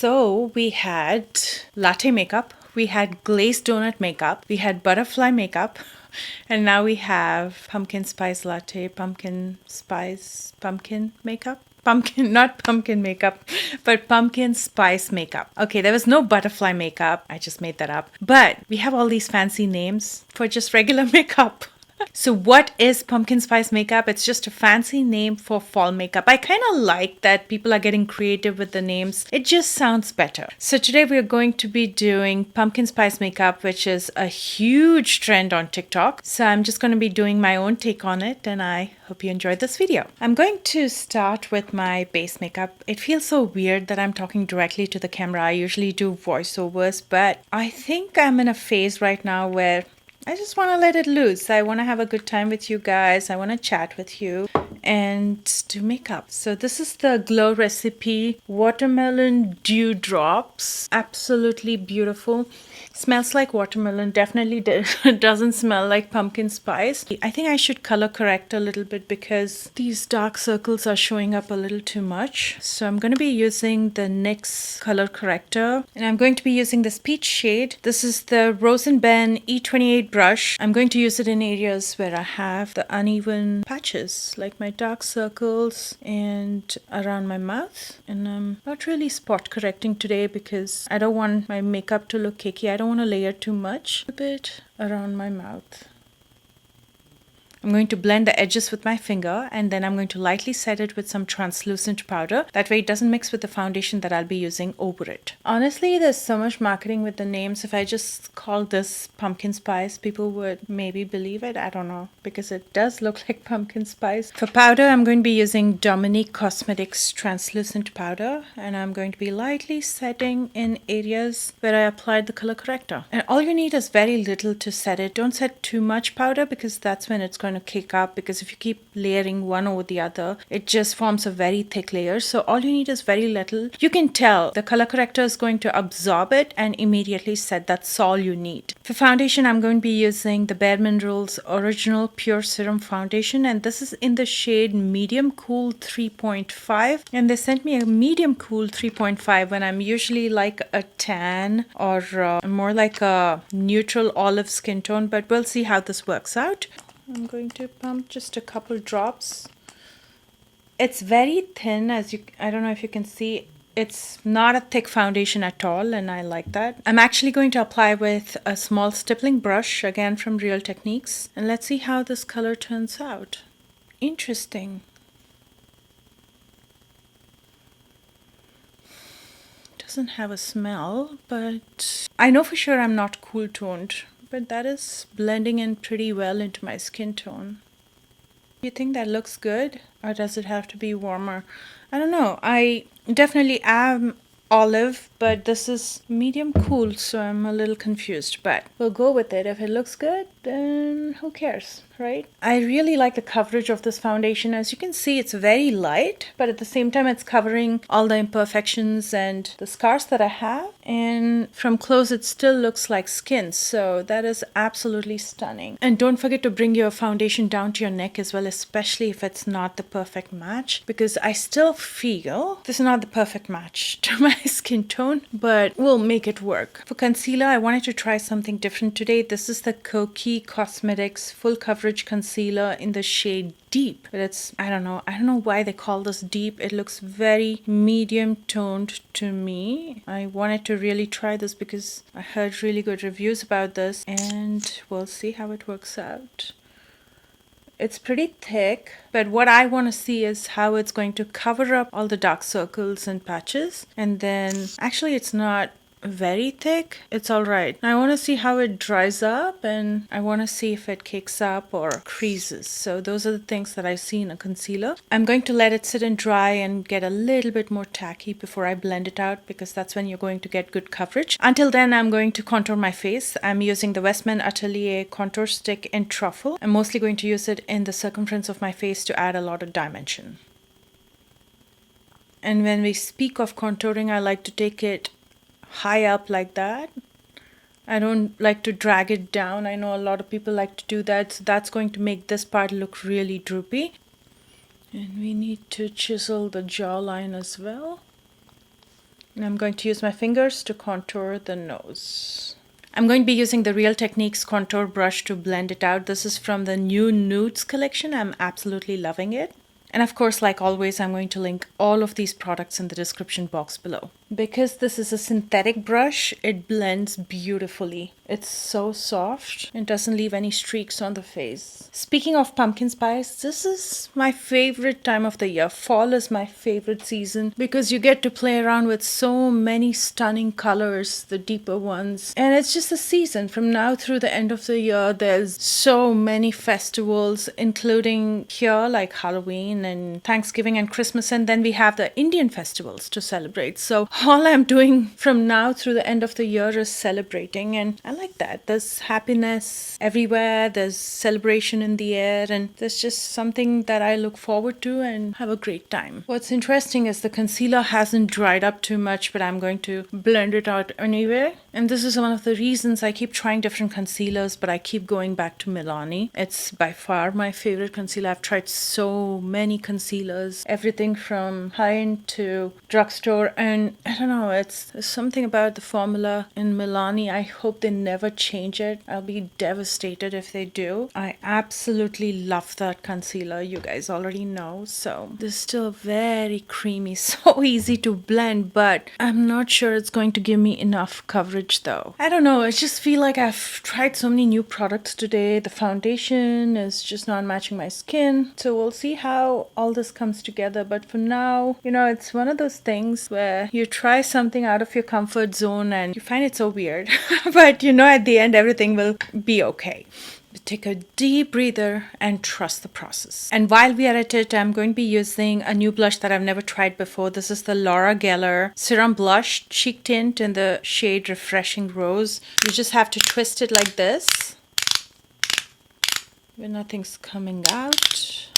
So we had latte makeup, we had glazed donut makeup, we had butterfly makeup, and now we have pumpkin spice latte, pumpkin makeup. Pumpkin, not pumpkin makeup, but pumpkin spice makeup. Okay, there was no butterfly makeup. I just made that up. But we have all these fancy names for just regular makeup. So what is pumpkin spice makeup? It's just a fancy name for fall makeup. I kind of like that people are getting creative with the names. It just sounds better. So today we're going to be doing pumpkin spice makeup, which is a huge trend on TikTok. So I'm just going to be doing my own take on it, and I hope you enjoyed this video. I'm going to start with my base makeup. It feels so weird that I'm talking directly to the camera. I usually do voiceovers, but I think I'm in a phase right now where I just want to let it loose. I want to have a good time with you guys. I want to chat with you and do makeup. So this is the Glow Recipe Watermelon Dew Drops. Absolutely beautiful. Smells like watermelon. Definitely doesn't smell like pumpkin spice. I think I should color correct a little bit because these dark circles are showing up a little too much. So I'm going to be using the NYX color corrector, and I'm going to be using this peach shade. This is the Rose & Ben E28 brush. I'm going to use it in areas where I have the uneven patches, like my dark circles and around my mouth. And I'm not really spot correcting today because I don't want my makeup to look cakey. I don't want to layer too much. A bit around my mouth. I'm going to blend the edges with my finger, and then I'm going to lightly set it with some translucent powder. That way it doesn't mix with the foundation that I'll be using over it. Honestly, there's so much marketing with the names. If I just called this pumpkin spice, people would maybe believe it. I don't know, because it does look like pumpkin spice. For powder, I'm going to be using Dominique Cosmetics translucent powder, and I'm going to be lightly setting in areas where I applied the color corrector. And all you need is very little to set it. Don't set too much powder because that's when it's going to kick up, because if you keep layering one over the other, it just forms a very thick layer. So all you need is very little. You can tell the color corrector is going to absorb it and immediately set. That's all you need. For foundation, I'm going to be using the Bare Minerals Original Pure Serum Foundation, and this is in the shade Medium Cool 3.5, and they sent me a Medium Cool 3.5 when I'm usually like a tan or more like a neutral olive skin tone, but we'll see how this works out. I'm going to pump just a couple drops. It's very thin, I don't know if you can see. It's not a thick foundation at all, and I like that. I'm actually going to apply with a small stippling brush, again from Real Techniques, and let's see how this color turns out. Interesting. Doesn't have a smell, but I know for sure I'm not cool toned. But that is blending in pretty well into my skin tone. You think that looks good, or does it have to be warmer? I don't know. I definitely am olive, but this is medium cool, so I'm a little confused. But we'll go with it. If it looks good, then who cares, right? I really like the coverage of this foundation. As you can see, it's very light, but at the same time, it's covering all the imperfections and the scars that I have. And from close, it still looks like skin. So that is absolutely stunning. And don't forget to bring your foundation down to your neck as well, especially if it's not the perfect match, because I still feel this is not the perfect match to my skin tone, but we'll make it work. For concealer, I wanted to try something different today. This is the Kokie Cosmetics Full Coverage Concealer in the shade Deep. But it's, I don't know why they call this deep. It looks very medium toned to me. I wanted to really try this because I heard really good reviews about this, and we'll see how it works out. It's pretty thick, but what I want to see is how it's going to cover up all the dark circles and patches. And then, actually it's not very thick. It's all right. I want to see how it dries up, and I want to see if it cakes up or creases. So those are the things that I see in a concealer. I'm going to let it sit and dry and get a little bit more tacky before I blend it out, because that's when you're going to get good coverage. Until then, I'm going to contour my face. I'm using the Westman Atelier Contour Stick in Truffle. I'm mostly going to use it in the circumference of my face to add a lot of dimension. And when we speak of contouring, I like to take it high up like that. I don't like to drag it down. I know a lot of people like to do that, so that's going to make this part look really droopy. And we need to chisel the jawline as well. And I'm going to use my fingers to contour the nose. I'm going to be using the Real Techniques contour brush to blend it out. This is from the new Nudes collection. I'm absolutely loving it. And of course, like always, I'm going to link all of these products in the description box below. Because this is a synthetic brush, it blends beautifully. It's so soft and doesn't leave any streaks on the face. Speaking of pumpkin spice, this is my favorite time of the year. Fall is my favorite season because you get to play around with so many stunning colors, the deeper ones. And it's just a season. From now through the end of the year, there's so many festivals, including here like Halloween and Thanksgiving and Christmas. And then we have the Indian festivals to celebrate. So all I'm doing from now through the end of the year is celebrating, and I like that. There's happiness everywhere, there's celebration in the air, and there's just something that I look forward to and have a great time. What's interesting is the concealer hasn't dried up too much, but I'm going to blend it out anyway. And this is one of the reasons I keep trying different concealers, but I keep going back to Milani. It's by far my favorite concealer. I've tried so many concealers, everything from high-end to drugstore, and I don't know, there's something about the formula in Milani. I hope they never change it. I'll be devastated if they do. I absolutely love that concealer. You guys already know. So this is still very creamy, so easy to blend, but I'm not sure it's going to give me enough coverage though. I don't know. I just feel like I've tried so many new products today. The foundation is just not matching my skin. So we'll see how all this comes together. But for now, it's one of those things where you try something out of your comfort zone and you find it so weird. But at the end, everything will be okay. Take a deep breather and trust the process. And while we are at it, I'm going to be using a new blush that I've never tried before. This is the Laura Geller Serum Blush Cheek Tint in the shade Refreshing Rose. You just have to twist it like this when nothing's coming out.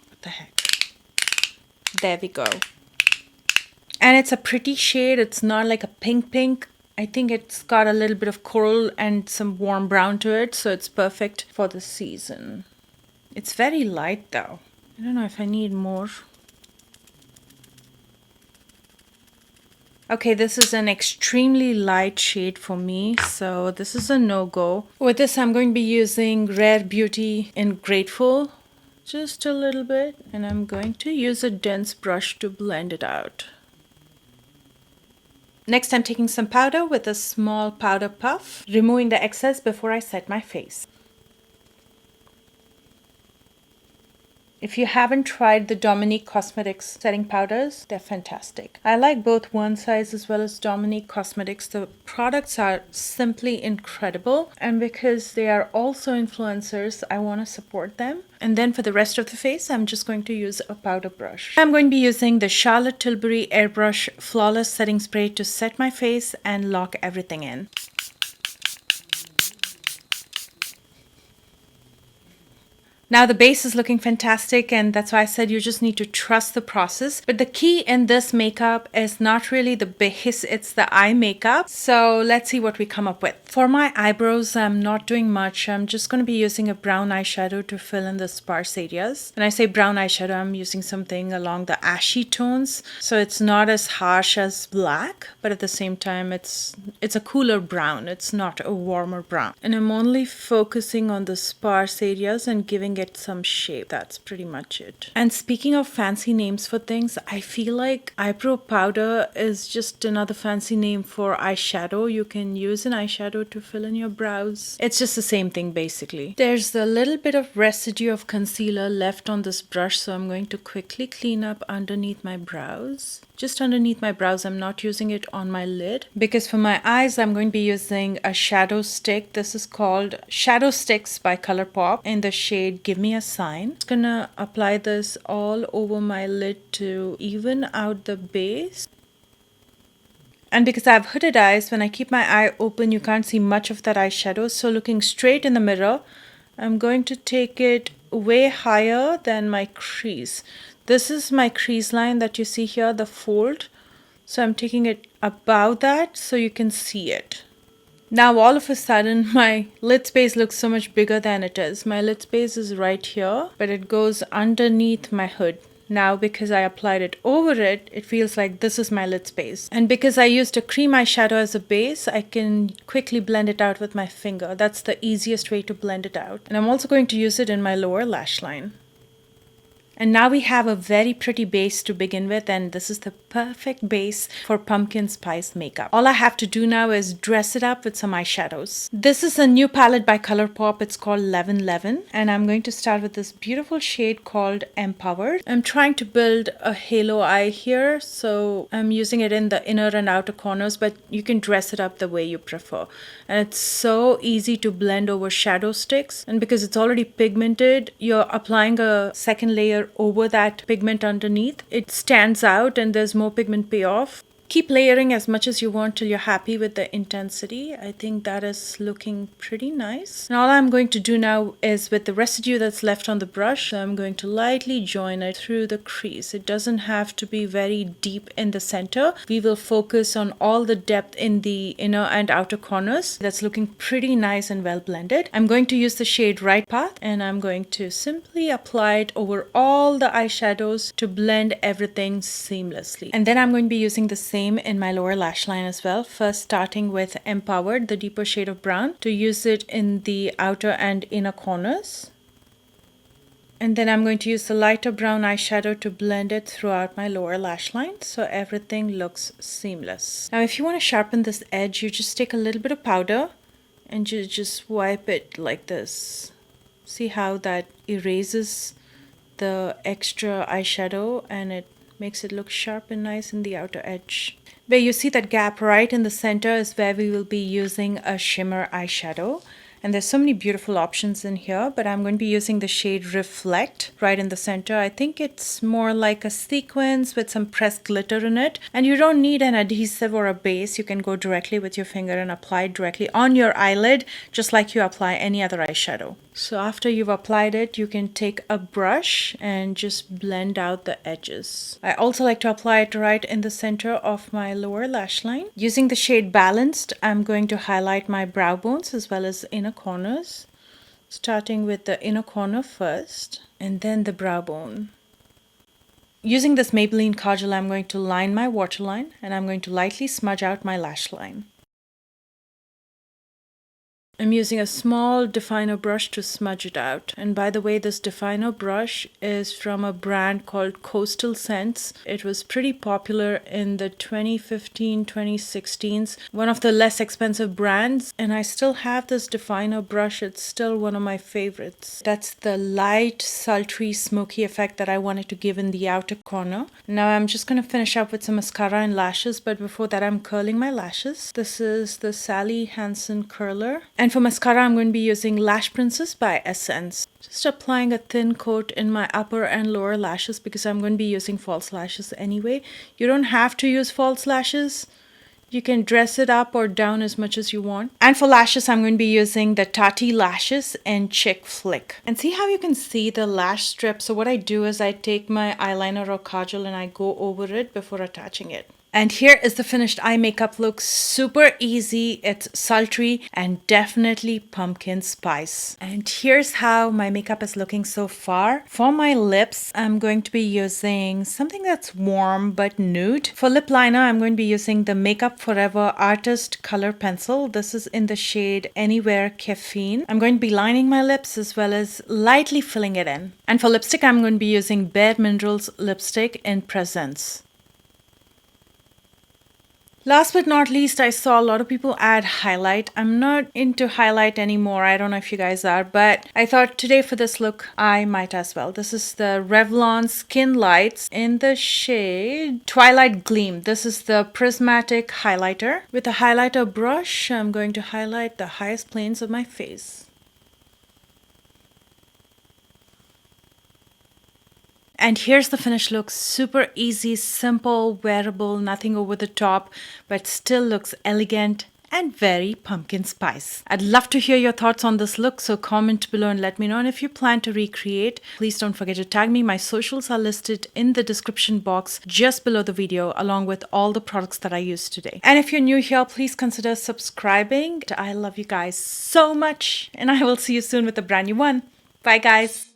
What the heck? There we go. And it's a pretty shade. It's not like a pink. I think it's got a little bit of coral and some warm brown to it, so it's perfect for the season. It's very light though. I don't know if I need more. Okay, this is an extremely light shade for me, so this is a no-go. With this, I'm going to be using Rare Beauty in Grateful, just a little bit, and I'm going to use a dense brush to blend it out. Next, I'm taking some powder with a small powder puff, removing the excess before I set my face. If you haven't tried the Dominique Cosmetics setting powders, they're fantastic. I like both One Size as well as Dominique Cosmetics. The products are simply incredible, and because they are also influencers, I want to support them. And then for the rest of the face, I'm just going to use a powder brush. I'm going to be using the Charlotte Tilbury Airbrush Flawless Setting Spray to set my face and lock everything in. Now the base is looking fantastic, and that's why I said you just need to trust the process. But the key in this makeup is not really the base, it's the eye makeup. So let's see what we come up with. For my eyebrows, I'm not doing much. I'm just going to be using a brown eyeshadow to fill in the sparse areas. When I say brown eyeshadow, I'm using something along the ashy tones. So it's not as harsh as black, but at the same time, it's a cooler brown. It's not a warmer brown. And I'm only focusing on the sparse areas and giving it some shape. That's pretty much it. And speaking of fancy names for things, I feel like eyebrow powder is just another fancy name for eyeshadow. You can use an eyeshadow to fill in your brows. It's just the same thing basically. There's a little bit of residue of concealer left on this brush, so I'm going to quickly clean up underneath my brows. Just underneath my brows. I'm not using it on my lid because for my eyes I'm going to be using a shadow stick. This is called Shadow Sticks by ColourPop in the shade Give Me a Sign. I'm just gonna apply this all over my lid to even out the base. And because I have hooded eyes, when I keep my eye open you can't see much of that eyeshadow, so looking straight in the mirror I'm going to take it way higher than my crease. This is my crease line that you see here, the fold. So I'm taking it above that so you can see it. Now all of a sudden my lid space looks so much bigger than it is. My lid space is right here, but it goes underneath my hood. Now because I applied it over it, it feels like this is my lid space. And because I used a cream eyeshadow as a base, I can quickly blend it out with my finger. That's the easiest way to blend it out. And I'm also going to use it in my lower lash line. And now we have a very pretty base to begin with, and this is the perfect base for pumpkin spice makeup. All I have to do now is dress it up with some eyeshadows. This is a new palette by ColourPop. It's called 1111, and I'm going to start with this beautiful shade called Empowered. I'm trying to build a halo eye here, so I'm using it in the inner and outer corners, but you can dress it up the way you prefer. And it's so easy to blend over shadow sticks, and because it's already pigmented, you're applying a second layer over that pigment underneath. It stands out and there's more pigment payoff. Keep layering as much as you want till you're happy with the intensity. I think that is looking pretty nice. And all I'm going to do now is with the residue that's left on the brush, I'm going to lightly join it through the crease. It doesn't have to be very deep in the center. We will focus on all the depth in the inner and outer corners. That's looking pretty nice and well blended. I'm going to use the shade Right Path, and I'm going to simply apply it over all the eyeshadows to blend everything seamlessly. And then I'm going to be using the same in my lower lash line as well. First starting with Empowered, the deeper shade of brown, to use it in the outer and inner corners. And then I'm going to use the lighter brown eyeshadow to blend it throughout my lower lash line so everything looks seamless. Now if you want to sharpen this edge, you just take a little bit of powder and you just wipe it like this. See how that erases the extra eyeshadow and it makes it look sharp and nice in the outer edge. Where you see that gap right in the center is where we will be using a shimmer eyeshadow. And there's so many beautiful options in here, but I'm going to be using the shade Reflect right in the center. I think it's more like a sequence with some pressed glitter in it. And you don't need an adhesive or a base. You can go directly with your finger and apply it directly on your eyelid, just like you apply any other eyeshadow. So after you've applied it, you can take a brush and just blend out the edges. I also like to apply it right in the center of my lower lash line. Using the shade Balanced, I'm going to highlight my brow bones as well as inner corners. Starting with the inner corner first and then the brow bone. Using this Maybelline Kajal, I'm going to line my waterline and I'm going to lightly smudge out my lash line. I'm using a small definer brush to smudge it out. And by the way, this definer brush is from a brand called Coastal Scents. It was pretty popular in the 2015-2016s, one of the less expensive brands. And I still have this definer brush. It's still one of my favorites. That's the light, sultry, smoky effect that I wanted to give in the outer corner. Now I'm just going to finish up with some mascara and lashes, but before that I'm curling my lashes. This is the Sally Hansen curler. And for mascara, I'm going to be using Lash Princess by Essence. Just applying a thin coat in my upper and lower lashes because I'm going to be using false lashes anyway. You don't have to use false lashes. You can dress it up or down as much as you want. And for lashes, I'm going to be using the Tati Lashes and Chick Flick. And see how you can see the lash strip? So what I do is I take my eyeliner or kajal and I go over it before attaching it. And here is the finished eye makeup look. Super easy, it's sultry and definitely pumpkin spice. And here's how my makeup is looking so far. For my lips, I'm going to be using something that's warm but nude. For lip liner, I'm going to be using the Makeup Forever Artist Color Pencil. This is in the shade Anywhere Caffeine. I'm going to be lining my lips as well as lightly filling it in. And for lipstick, I'm going to be using Bare Minerals lipstick in Presence. Last but not least, I saw a lot of people add highlight. I'm not into highlight anymore. I don't know if you guys are, but I thought today for this look, I might as well. This is the Revlon Skin Lights in the shade Twilight Gleam. This is the prismatic highlighter. With a highlighter brush, I'm going to highlight the highest planes of my face. And here's the finished look. Super easy, simple, wearable, nothing over the top, but still looks elegant and very pumpkin spice. I'd love to hear your thoughts on this look, so comment below and let me know. And if you plan to recreate, please don't forget to tag me. My socials are listed in the description box just below the video, along with all the products that I used today. And if you're new here, please consider subscribing. I love you guys so much, and I will see you soon with a brand new one. Bye, guys.